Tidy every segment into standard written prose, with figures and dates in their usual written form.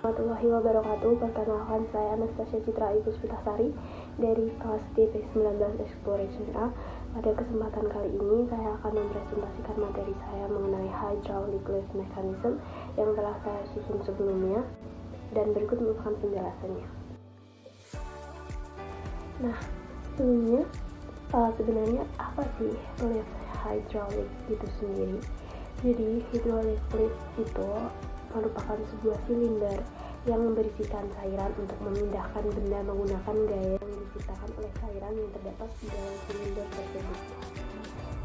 warahmatullahi wabarakatuh. Perkenalkan, saya Anastasia Citra Ibu Puspitasari dari kelas TV19 Exploration A. Pada kesempatan kali ini saya akan mempresentasikan materi saya mengenai hydraulic lift mechanism yang telah saya susun sebelumnya, dan berikut merupakan penjelasannya. Nah, sebelumnya sebenarnya apa sih lift hydraulic itu sendiri? Jadi hydraulic lift itu merupakan sebuah silinder yang berisikan cairan untuk memindahkan benda menggunakan gaya yang diciptakan oleh cairan yang terdapat di dalam silinder tersebut.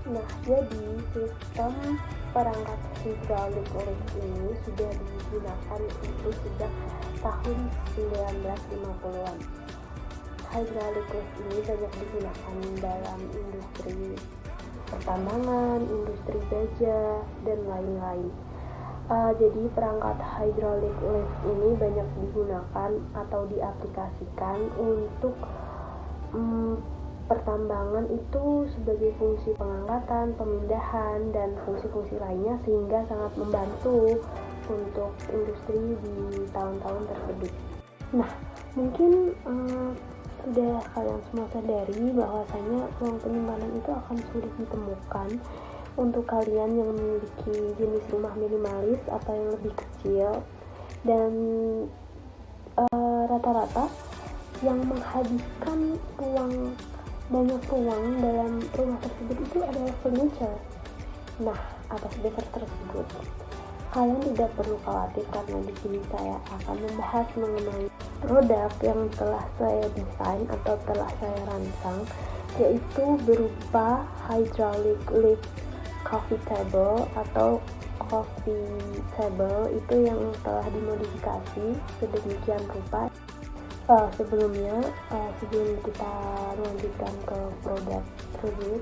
Nah, jadi sistem perangkat hydraulic lift ini sudah digunakan itu sejak tahun 1950-an. Hydraulic lift ini banyak digunakan dalam industri pertambangan, industri baja, dan lain-lain. Jadi perangkat hydraulic lift ini banyak digunakan atau diaplikasikan untuk pertambangan itu sebagai fungsi pengangkatan, pemindahan, dan fungsi-fungsi lainnya, sehingga sangat membantu untuk industri di tahun-tahun tersebut. Nah, mungkin sudah kalian semua sadari bahwasanya ruang penyimpanan itu akan sulit ditemukan untuk kalian yang memiliki jenis rumah minimalis atau yang lebih kecil, dan rata-rata yang menghabiskan banyak ruang dalam rumah tersebut itu adalah furniture. Nah, atas dasar tersebut kalian tidak perlu khawatir karena di sini saya akan membahas mengenai produk yang telah saya desain atau telah saya rancang, yaitu berupa hydraulic lift coffee table atau coffee table itu yang telah dimodifikasi sedemikian rupa. Sebelum kita melanjutkan ke produk tersebut,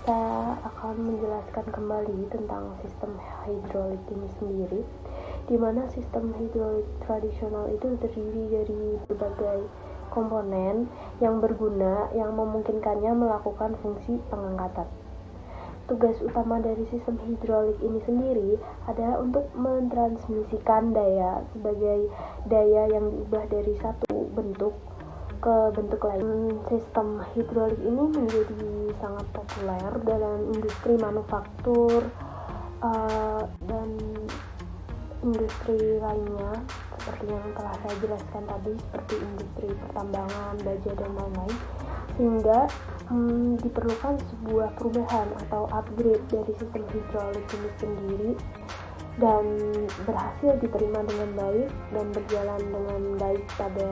saya akan menjelaskan kembali tentang sistem hydraulik ini sendiri, di mana sistem hydraulik tradisional itu terdiri dari berbagai komponen yang berguna yang memungkinkannya melakukan fungsi pengangkatan. Tugas utama dari sistem hydraulik ini sendiri adalah untuk mentransmisikan daya sebagai daya yang diubah dari satu bentuk ke bentuk lain. Sistem hydraulik ini menjadi sangat populer dalam industri manufaktur dan industri lainnya seperti yang telah saya jelaskan tadi, seperti industri pertambangan, baja, dan lain-lain, sehingga diperlukan sebuah perubahan atau upgrade dari sistem hydraulik ini sendiri, dan berhasil diterima dengan baik dan berjalan dengan baik pada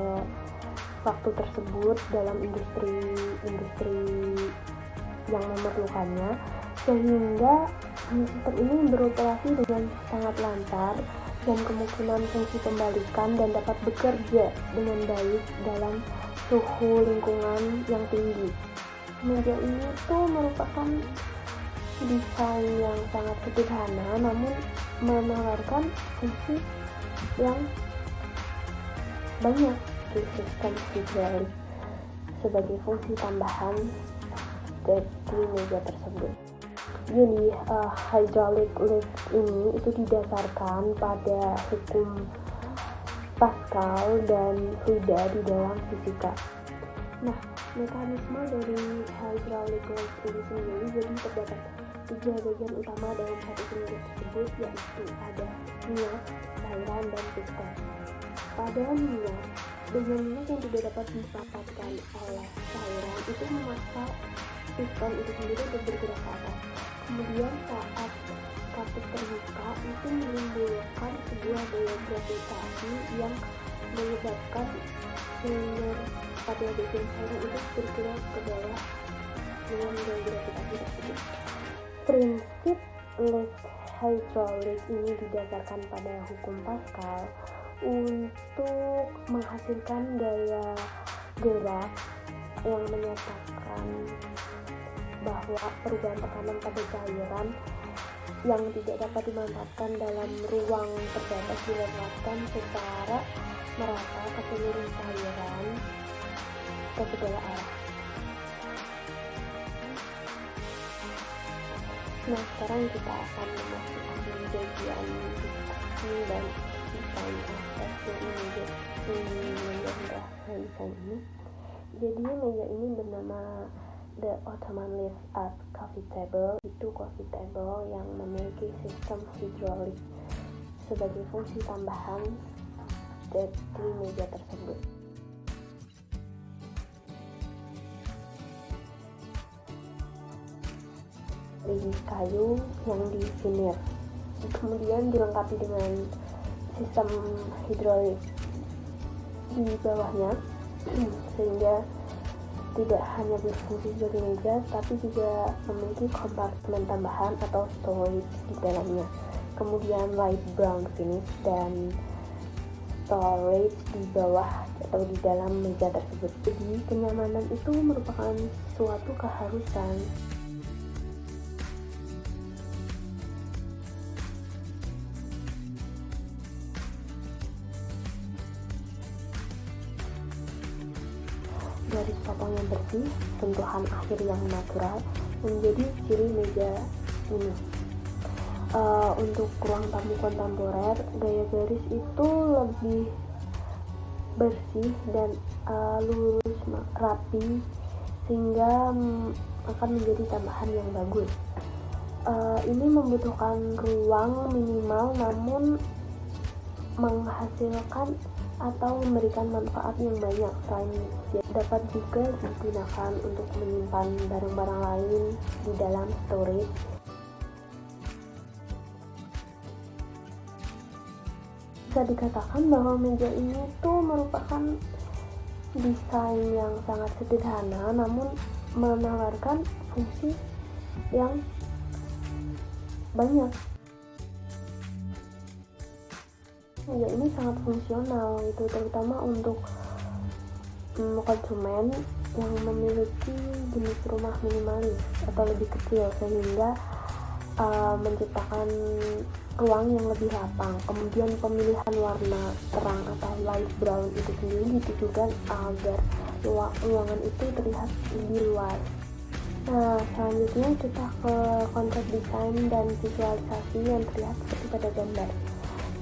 waktu tersebut dalam industri yang memerlukannya, sehingga sistem ini beroperasi dengan sangat lancar dan kemungkinan fungsi pembalikan dan dapat bekerja dengan baik dalam suhu lingkungan yang tinggi. Meja ini tuh merupakan desain yang sangat sederhana namun menawarkan fungsi yang banyak di sistem hydraulik sebagai fungsi tambahan dari meja tersebut. Jadi hydraulic lift ini itu didasarkan pada hukum Pascal dan fluida di dalam fisika. Nah, mekanisme dari hydraulic lift ini sendiri jadi terdapat 3 bagian utama dalam satu silinder tersebut, yaitu ada minyak, cairan, dan piston. Pada minyak, dengan minyak yang tidak dapat didapatkan oleh cairan itu memaksa piston itu sendiri untuk bergerak ke atas. Kemudian saat kapuk terbuka itu menimbulkan sebuah daya gravitasi yang menyebabkan silinder pada bagian cairan itu bergerak ke bawah dengan daya gravitasi tersebut. Prinsip lift hydraulik ini didasarkan pada hukum Pascal untuk menghasilkan gaya gerak yang menyatakan bahwa perubahan tekanan pada cairan yang tidak dapat dimanfaatkan dalam ruang terbatas dilepaskan secara merata ke seluruh cairan ke segala arah. Nah, sekarang kita akan memasuki bagian diskusi dan desain atas dari meja yang saya desain ini. Jadi meja ini bernama The Ottoman Lift Up Coffee Table. Itu coffee table yang memiliki sistem hidrolik sebagai fungsi tambahan dari meja tersebut. Dari kayu yang divinir, kemudian dilengkapi dengan sistem hidrolik di bawahnya, sehingga tidak hanya berfungsi sebagai meja, tapi juga memiliki kompartemen tambahan atau storage di dalamnya. Kemudian light brown finish dan storage di bawah atau di dalam meja tersebut. Jadi kenyamanan itu merupakan suatu keharusan. Garis potong yang bersih, sentuhan akhir yang natural menjadi ciri meja ini. Untuk ruang tamu kontemporer, gaya garis itu lebih bersih dan lurus rapi, sehingga akan menjadi tambahan yang bagus. Ini membutuhkan ruang minimal namun menghasilkan atau memberikan manfaat yang banyak. Selain dapat juga digunakan untuk menyimpan barang-barang lain di dalam storage. Bisa dikatakan bahwa meja ini tuh merupakan desain yang sangat sederhana namun menawarkan fungsi yang banyak. Meja ini sangat fungsional, itu terutama untuk konsumen yang memiliki jenis rumah minimalis atau lebih kecil, sehingga menciptakan ruang yang lebih lapang. Kemudian pemilihan warna terang atau light brown itu sendiri ditujukan agar ruangan itu terlihat lebih luas. Nah, selanjutnya kita ke konsep desain dan visualisasi yang terlihat seperti pada gambar.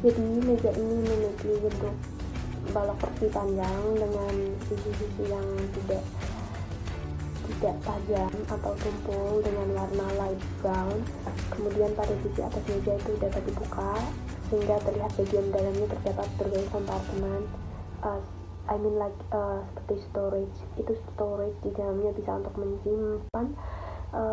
Jadi meja ini memiliki bentuk balok kursi panjang dengan sisi-sisi yang tidak tajam atau tumpul dengan warna light brown. Kemudian pada sisi atas meja itu dapat dibuka sehingga terlihat bagian dalamnya terdapat berbagai kompartemen. Seperti storage. Itu storage di dalamnya bisa untuk menyimpan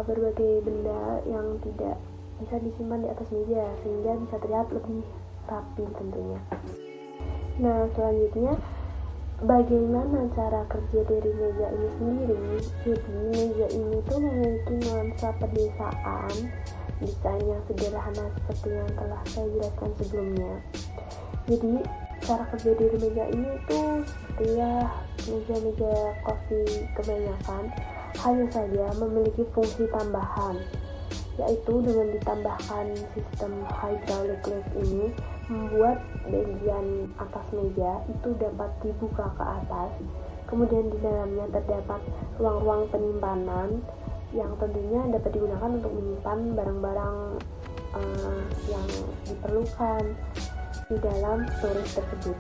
berbagai benda yang tidak bisa disimpan di atas meja, sehingga bisa terlihat lebih rapi tentunya. Nah, selanjutnya bagaimana cara kerja dari meja ini sendiri? Jadi meja ini tuh memiliki nuansa pedesaan, desain yang sederhana seperti yang telah saya jelaskan sebelumnya. Jadi cara kerja dari meja ini tuh seperti meja-meja kopi kebanyakan, hanya saja memiliki fungsi tambahan, yaitu dengan ditambahkan sistem hydraulic lift ini membuat bagian atas meja itu dapat dibuka ke atas. Kemudian di dalamnya terdapat ruang-ruang penyimpanan yang tentunya dapat digunakan untuk menyimpan barang-barang yang diperlukan di dalam storage tersebut.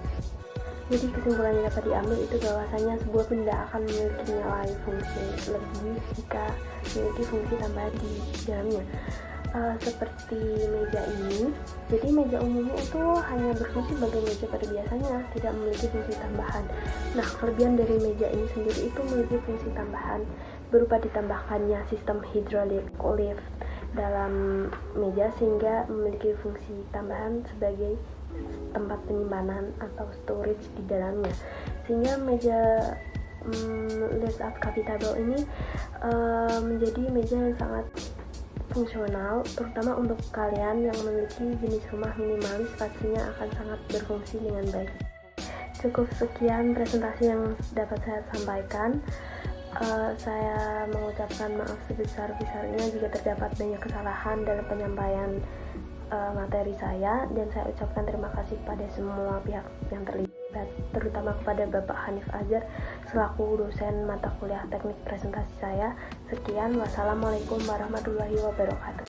Jadi kesimpulan yang dapat diambil itu bahwasanya sebuah benda akan memiliki nilai fungsi lebih jika memiliki fungsi tambahan di dalamnya. Seperti meja ini, jadi meja umumnya itu hanya berfungsi sebagai meja pada biasanya, tidak memiliki fungsi tambahan. Nah, kelebihan dari meja ini sendiri itu memiliki fungsi tambahan berupa ditambahkannya sistem hydraulic lift dalam meja, sehingga memiliki fungsi tambahan sebagai tempat penyimpanan atau storage di dalamnya, sehingga meja lift up coffee table ini menjadi meja yang sangat fungsional, terutama untuk kalian yang memiliki jenis rumah minimalis, pastinya akan sangat berfungsi dengan baik. Cukup sekian presentasi yang dapat saya sampaikan. Saya mengucapkan maaf sebesar-besarnya jika terdapat banyak kesalahan dalam penyampaian materi saya, dan saya ucapkan terima kasih kepada semua pihak yang terlibat, terutama kepada Bapak Hanif Azhar selaku dosen mata kuliah teknik presentasi saya. Sekian, wassalamualaikum warahmatullahi wabarakatuh.